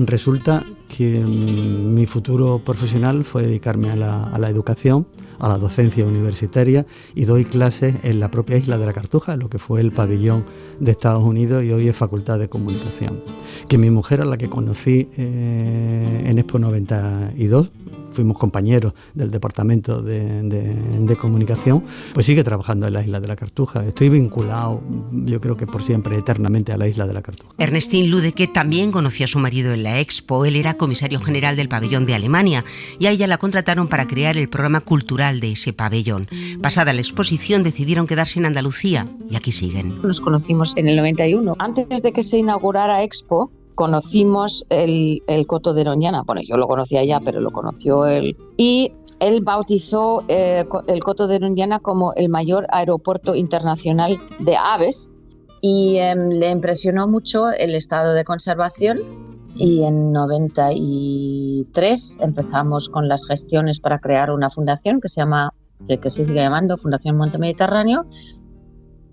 resulta que mi futuro profesional fue dedicarme a la educación, a la docencia universitaria, y doy clases en la propia isla de la Cartuja, lo que fue el pabellón de Estados Unidos, y hoy es Facultad de Comunicación. Que mi mujer, a la que conocí en Expo 92, fuimos compañeros del departamento de comunicación, pues sigue trabajando en la isla de la Cartuja. Estoy vinculado, yo creo que por siempre, eternamente, a la isla de la Cartuja.
Ernestín Ludeke también conoció a su marido en la Expo. Él era comisario general del pabellón de Alemania y a ella la contrataron para crear el programa cultural de ese pabellón. Pasada la exposición decidieron quedarse en Andalucía y aquí siguen.
Nos conocimos en el 91. Antes de que se inaugurara Expo, conocimos el Coto de Doñana. Bueno, yo lo conocía ya, pero lo conoció él. Y él bautizó el Coto de Doñana como el mayor aeropuerto internacional de aves, y le impresionó mucho el estado de conservación. Y en 93 empezamos con las gestiones para crear una fundación que se sigue llamando Fundación Monte Mediterráneo.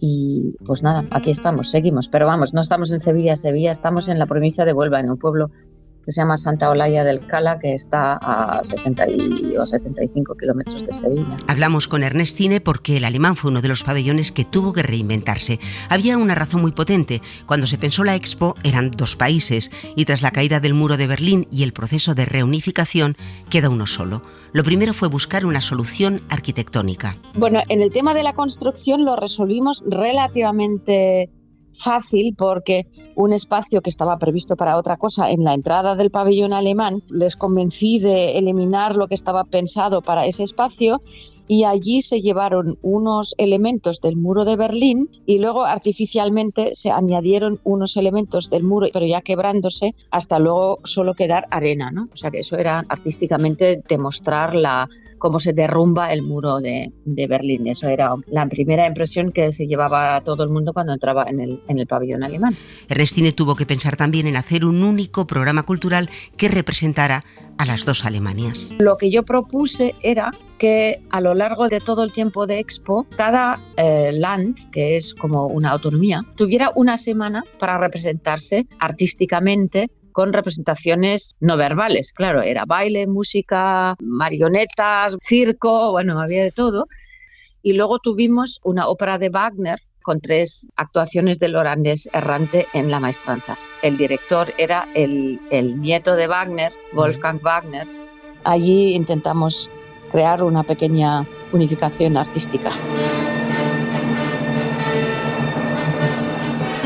Y pues nada, aquí estamos, seguimos. Pero vamos, no estamos en Sevilla, estamos en la provincia de Huelva, en un pueblo que se llama Santa Olalla del Cala, que está a 70 o 75 kilómetros de Sevilla.
Hablamos con Ernestine porque el alemán fue uno de los pabellones que tuvo que reinventarse. Había una razón muy potente. Cuando se pensó la Expo eran 2 países, y tras la caída del muro de Berlín y el proceso de reunificación queda uno solo. Lo primero fue buscar una solución arquitectónica.
Bueno, en el tema de la construcción lo resolvimos relativamente fácil, porque un espacio que estaba previsto para otra cosa en la entrada del pabellón alemán, les convencí de eliminar lo que estaba pensado para ese espacio, y allí se llevaron unos elementos del muro de Berlín y luego artificialmente se añadieron unos elementos del muro, pero ya quebrándose, hasta luego solo quedar arena, ¿no? O sea que eso era artísticamente demostrar cómo se derrumba el muro de Berlín. Eso era la primera impresión que se llevaba a todo el mundo cuando entraba en el pabellón alemán.
Ernestine tuvo que pensar también en hacer un único programa cultural que representara a las 2 Alemanias.
Lo que yo propuse era que a lo largo de todo el tiempo de Expo, cada land, que es como una autonomía, tuviera una semana para representarse artísticamente, con representaciones no verbales. Claro, era baile, música, marionetas, circo, bueno, había de todo. Y luego tuvimos una ópera de Wagner con 3 actuaciones del holandés errante en la maestranza. El director era el nieto de Wagner, Wolfgang Wagner. Allí intentamos crear una pequeña unificación artística.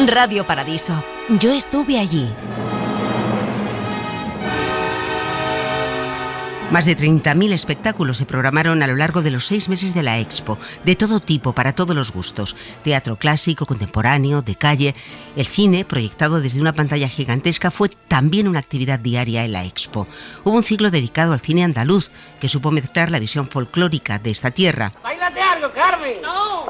Radio Paradiso. Yo estuve allí.
Más de 30.000 espectáculos se programaron a lo largo de los 6 meses de la Expo, de todo tipo, para todos los gustos. Teatro clásico, contemporáneo, de calle. El cine, proyectado desde una pantalla gigantesca, fue también una actividad diaria en la Expo. Hubo un ciclo dedicado al cine andaluz, que supo mezclar la visión folclórica de esta tierra.
¡Báilate algo, Carmen!
No,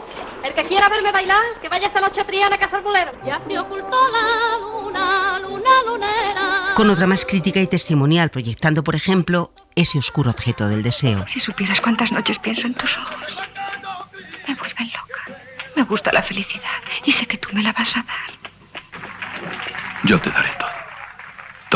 el que quiera verme bailar, que vaya esta noche a Triana a cazar boleros. Ya se ocultó la luna, lunera.
Con otra más crítica y testimonial, proyectando, por ejemplo, ese oscuro objeto del deseo.
Si supieras cuántas noches pienso en tus ojos, me vuelven loca. Me gusta la felicidad y sé que tú me la vas a dar.
Yo te daré todo.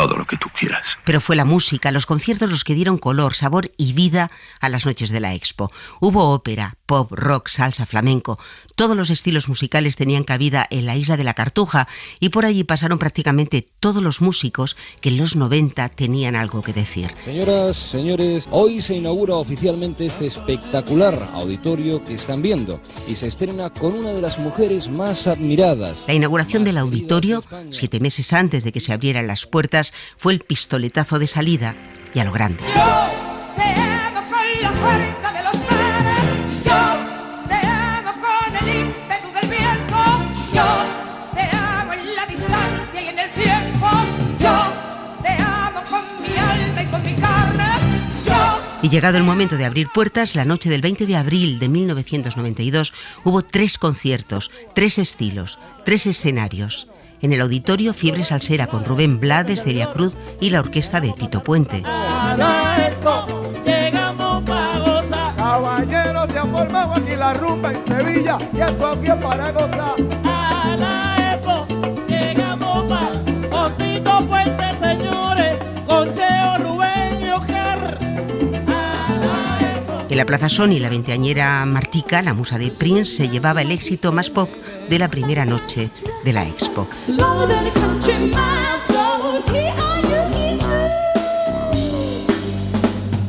todo lo que tú quieras.
Pero fue la música, los conciertos los que dieron color, sabor y vida a las noches de la Expo. Hubo ópera, pop, rock, salsa, flamenco. Todos los estilos musicales tenían cabida en la isla de la Cartuja y por allí pasaron prácticamente todos los músicos que en los 90 tenían algo que decir.
Señoras, señores, hoy se inaugura oficialmente este espectacular auditorio que están viendo y se estrena con una de las mujeres más admiradas.
La inauguración del auditorio, 7 meses antes de que se abrieran las puertas, fue el pistoletazo de salida y a lo grande.
Te amo con la fuerza de los mares, yo te amo con el ímpetu del viento, yo te amo en la distancia y en el tiempo, yo te amo con mi alma y con mi carne, yo.
Y llegado el momento de abrir puertas, la noche del 20 de abril de 1992 hubo 3 conciertos, 3 estilos, 3 escenarios. En el auditorio, Fiebre Salsera con Rubén Blades, Celia Cruz y la orquesta de Tito Puente.
A la Expo llegamos para gozar. Caballeros, se ha formado aquí la rumba en Sevilla y esto aquí es para gozar. A la Expo llegamos para con Tito Puente, señores, con Cheo, Rubén y Ojer.
En la Plaza Sony, la veinteañera Martica, la musa de Prince, se llevaba el éxito más pop de la primera noche de la Expo.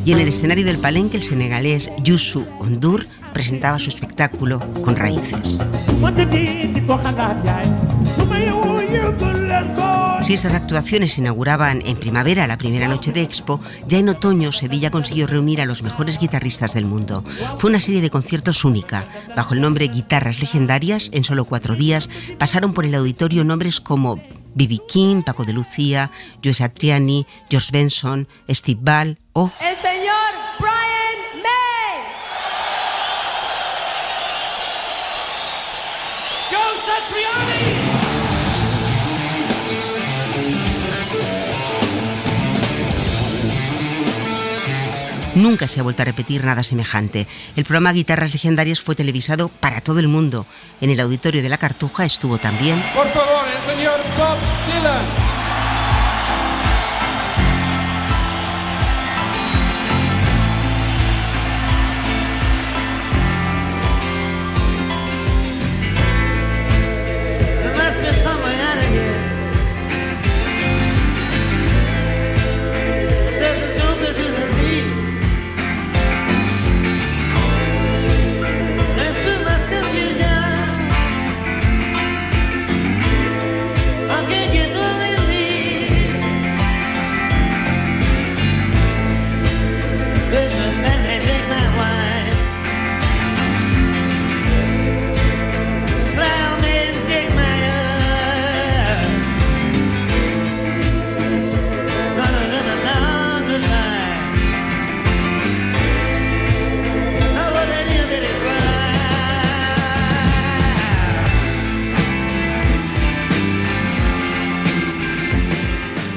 Y en el escenario del Palenque, el senegalés Youssou N'Dour presentaba su espectáculo Con Raíces. Si estas actuaciones se inauguraban en primavera, la primera noche de Expo, ya en otoño Sevilla consiguió reunir a los mejores guitarristas del mundo. Fue una serie de conciertos única. Bajo el nombre Guitarras Legendarias, en solo 4 días, pasaron por el auditorio nombres como B.B. King, Paco de Lucía, Joe Satriani, George Benson, Steve Vai o
El señor Brian May. Joe Satriani.
Nunca se ha vuelto a repetir nada semejante. El programa Guitarras Legendarias fue televisado para todo el mundo. En el auditorio de la Cartuja estuvo también...
Por favor, el señor Bob Dylan.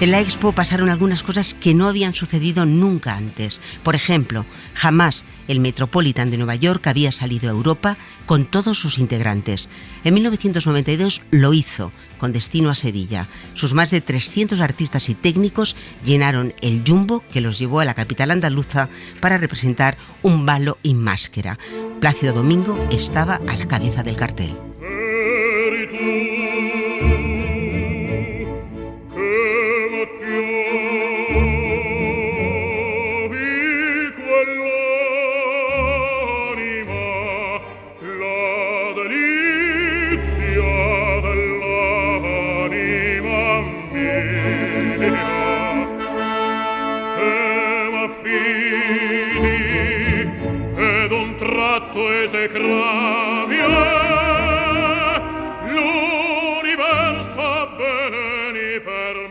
En la Expo pasaron algunas cosas que no habían sucedido nunca antes. Por ejemplo, jamás el Metropolitan de Nueva York había salido a Europa con todos sus integrantes. En 1992 lo hizo, con destino a Sevilla. Sus más de 300 artistas y técnicos llenaron el Jumbo que los llevó a la capital andaluza para representar un balo y máscara. Plácido Domingo estaba a la cabeza del cartel.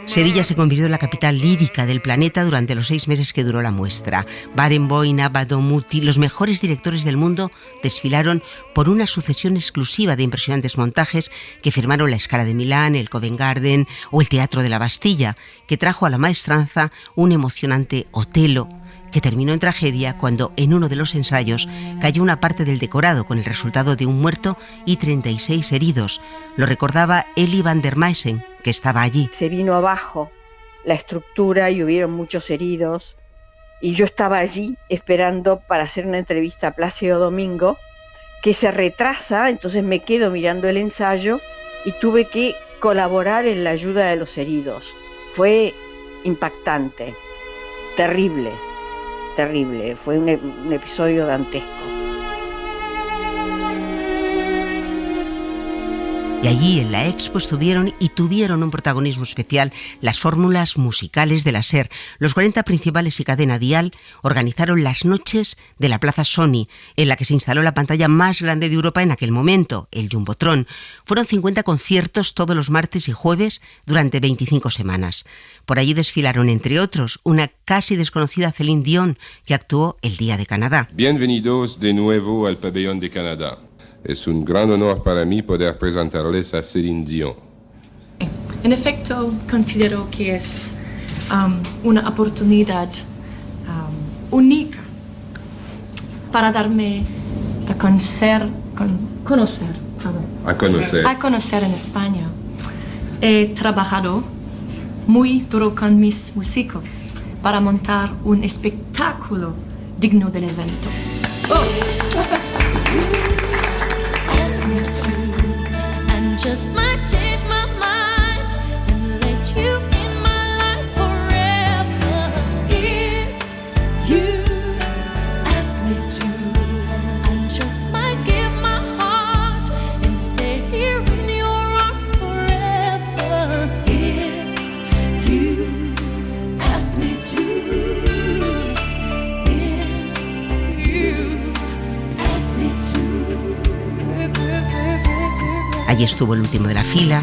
Sevilla se convirtió en la capital lírica del planeta durante los 6 meses que duró la muestra. Barenboim, Abbado, Muti, los mejores directores del mundo desfilaron por una sucesión exclusiva de impresionantes montajes que firmaron la Scala de Milán, el Covent Garden o el Teatro de la Bastilla, que trajo a la maestranza un emocionante Otelo, que terminó en tragedia cuando en uno de los ensayos cayó una parte del decorado con el resultado de un muerto y 36 heridos. Lo recordaba Elie van der Meissen, que estaba allí.
Se vino abajo la estructura y hubieron muchos heridos. Y yo estaba allí esperando para hacer una entrevista a Plácido Domingo, que se retrasa, entonces me quedo mirando el ensayo y tuve que colaborar en la ayuda de los heridos. Fue impactante, terrible, fue un episodio dantesco.
Y allí en la Expo tuvieron un protagonismo especial las fórmulas musicales de la SER. Los 40 principales y cadena Dial organizaron las noches de la Plaza Sony, en la que se instaló la pantalla más grande de Europa en aquel momento, el Jumbotron. Fueron 50 conciertos todos los martes y jueves durante 25 semanas. Por allí desfilaron, entre otros, una casi desconocida Céline Dion, que actuó el Día de Canadá.
Bienvenidos de nuevo al Pabellón de Canadá. Es un gran honor para mí poder presentarles a Céline Dion.
En efecto, considero que es una oportunidad única para darme a conocer en España. He trabajado muy duro con mis músicos para montar un espectáculo digno del evento.
Just might change my mind and let you in my life forever. If you ask me to, I just might give my heart and stay here in your arms forever. If you ask me to, if you ask me to.
Allí estuvo el último de la fila.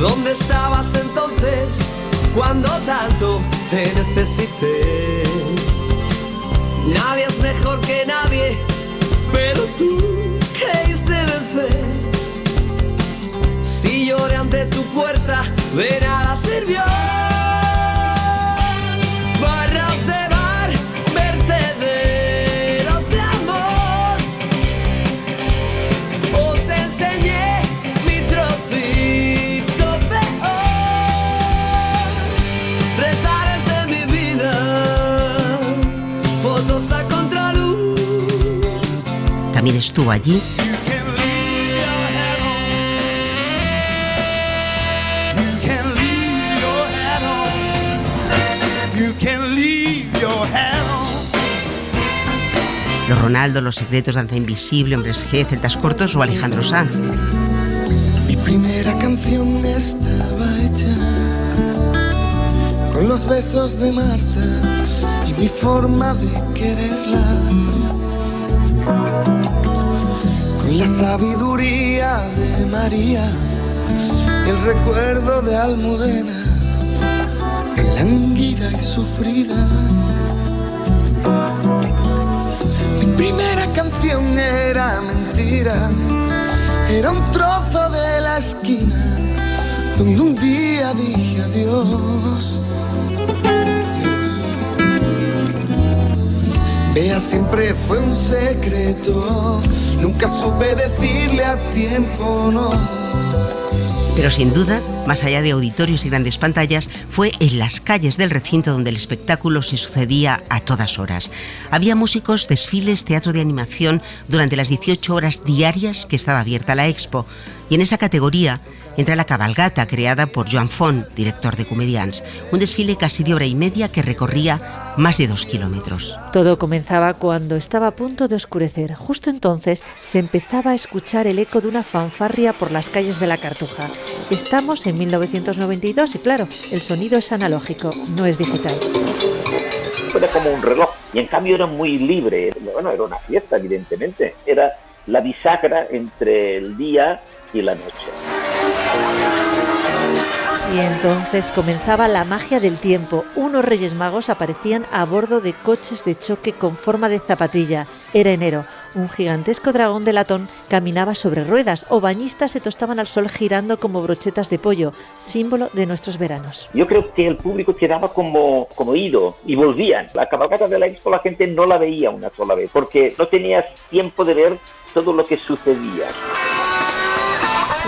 ¿Dónde estabas entonces cuando tanto te necesité? Nadie es mejor que nadie, pero tú creíste vencer. Si lloré ante tu puerta, de nada sirvió. Barras de bar, vertederos de amor. Os enseñé
también estuvo allí los Ronaldo, Los Secretos, Danza Invisible, Hombres G, Celtas Cortos o Alejandro Sanz.
Mi primera canción estaba hecha con los besos de Marta y mi forma de quererla, con la sabiduría de María, el recuerdo de Almudena, lánguida y sufrida. Mi primera canción era mentira, era un trozo de la esquina donde un día dije adiós. Bea siempre fue un secreto, nunca supe decirle a tiempo no.
Pero sin duda, más allá de auditorios y grandes pantallas, fue en las calles del recinto donde el espectáculo se sucedía a todas horas. Había músicos, desfiles, teatro de animación durante las 18 horas diarias que estaba abierta la Expo. Y en esa categoría entra la cabalgata creada por Joan Font, director de Comedians, un desfile casi de hora y media que recorría más de 2 kilómetros.
Todo comenzaba cuando estaba a punto de oscurecer. Justo entonces se empezaba a escuchar el eco de una fanfarria por las calles de la Cartuja. Estamos en 1992 y claro, el sonido es analógico, no es digital.
Era como un reloj y en cambio era muy libre. Bueno, era una fiesta, evidentemente. Era la bisagra entre el día y la noche.
Y entonces comenzaba la magia del tiempo. Unos Reyes Magos aparecían a bordo de coches de choque con forma de zapatilla. Era enero. Un gigantesco dragón de latón caminaba sobre ruedas o bañistas se tostaban al sol girando como brochetas de pollo, símbolo de nuestros veranos.
Yo creo que el público quedaba como ido y volvían. La cabalgata de la Expo la gente no la veía una sola vez porque no tenías tiempo de ver todo lo que sucedía.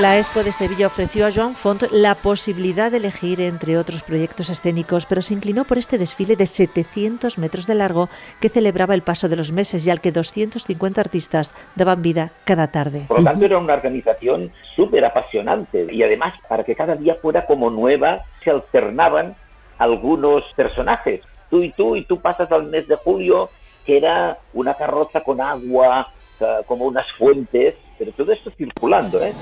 La Expo de Sevilla ofreció a Joan Font la posibilidad de elegir entre otros proyectos escénicos, pero se inclinó por este desfile de 700 metros de largo que celebraba el paso de los meses y al que 250 artistas daban vida cada tarde.
Por lo tanto, era una organización súper apasionante y además para que cada día fuera como nueva se alternaban algunos personajes. Tú y tú pasas al mes de julio, que era una carroza con agua, como unas fuentes, pero todo esto circulando, ¿eh?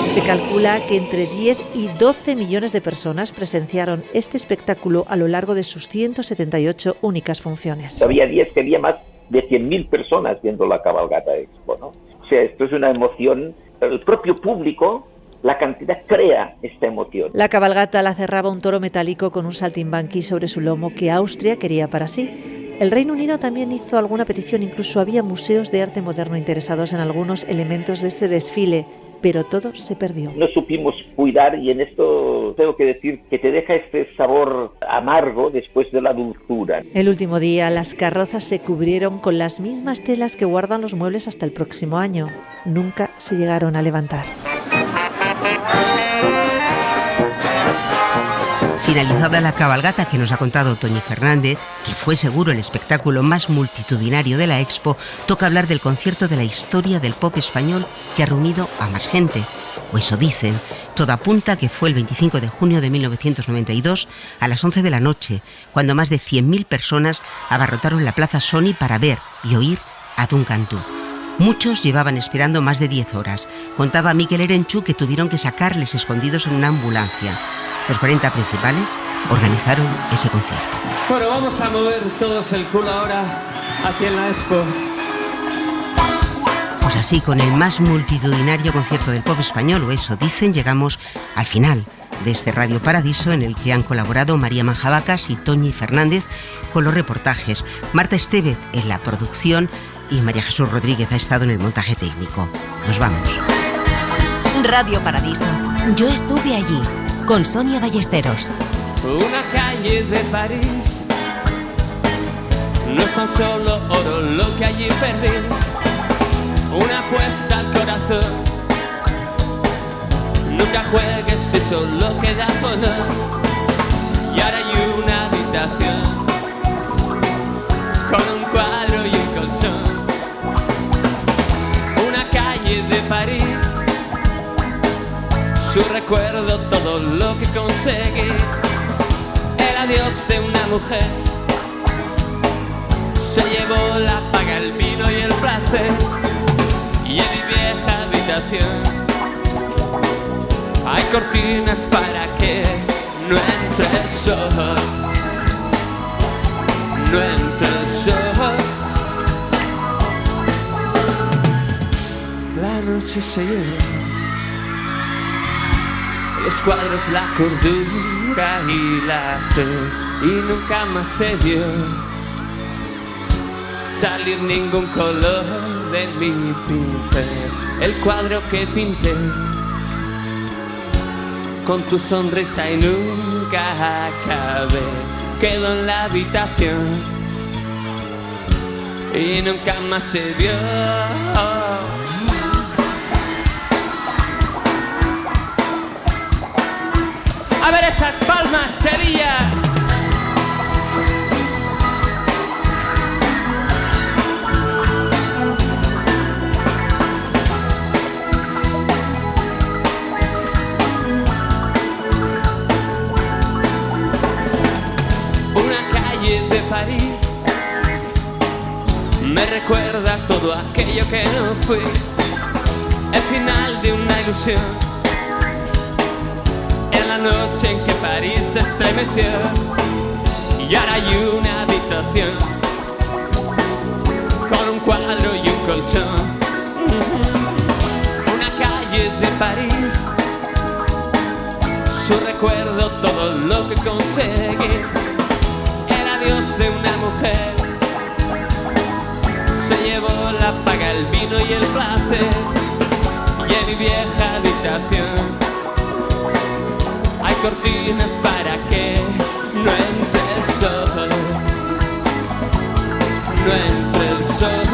Se calcula que entre 10 y 12 millones de personas presenciaron este espectáculo a lo largo de sus 178 únicas funciones.
Había días que había más de 100.000 personas viendo la cabalgata Expo, ¿no? O sea, esto es una emoción. El propio público, la cantidad crea esta emoción.
La cabalgata la cerraba un toro metálico con un saltimbanqui sobre su lomo que Austria quería para sí. El Reino Unido también hizo alguna petición, incluso había museos de arte moderno interesados en algunos elementos de este desfile, pero todo se perdió.
No supimos cuidar y en esto tengo que decir que te deja este sabor amargo después de la dulzura.
El último día las carrozas se cubrieron con las mismas telas que guardan los muebles hasta el próximo año. Nunca se llegaron a levantar.
Finalizada la cabalgata que nos ha contado Toñi Fernández, que fue seguro el espectáculo más multitudinario de la Expo, toca hablar del concierto de la historia del pop español que ha reunido a más gente. O eso dicen. Todo apunta que fue el 25 de junio de 1992 a las 11 de la noche, cuando más de 100.000 personas abarrotaron la Plaza Sony para ver y oír a Duncan Du. Muchos llevaban esperando más de 10 horas. Contaba Mikel Erenchu que tuvieron que sacarles escondidos en una ambulancia. Los 40 principales organizaron ese concierto.
Bueno, vamos a mover todos el culo ahora aquí en la Expo.
Pues así, con el más multitudinario concierto del pop español, o eso dicen, llegamos al final de este Radio Paradiso en el que han colaborado María Manjabacas y Toñi Fernández con los reportajes, Marta Estevez en la producción y María Jesús Rodríguez ha estado en el montaje técnico. Nos vamos.
Radio Paradiso. Yo estuve allí, con Sonia Ballesteros.
Una calle de París. No es tan solo oro lo que allí perdí. Una apuesta al corazón. Nunca juegues si solo queda honor. Y ahora hay una habitación con un cuadro y un colchón. Una calle de París. Su recuerdo, todo lo que conseguí. El adiós de una mujer. Se llevó la paga, el vino y el placer. Y en mi vieja habitación hay cortinas para que no entre el sol. No entre el sol. La noche se lleva los cuadros, la cordura y la fe. Y nunca más se vio salir ningún color de mi pincel. El cuadro que pinté con tu sonrisa y nunca acabé quedó en la habitación y nunca más se vio. A ver esas palmas, Sevilla. Una calle de París me recuerda todo aquello que no fui, el final de una ilusión. La noche en que París se estremeció y ahora hay una habitación con un cuadro y un colchón. Una calle de París, su recuerdo, todo lo que conseguí. El adiós de una mujer se llevó la paga, el vino y el placer. Y en mi vieja habitación hay cortinas para que no entre el sol. No entre el sol.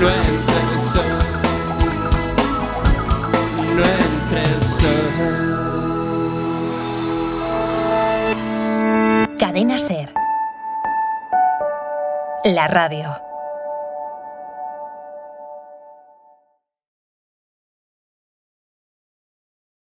no entre el sol, no entre el sol.
Cadena SER. La radio.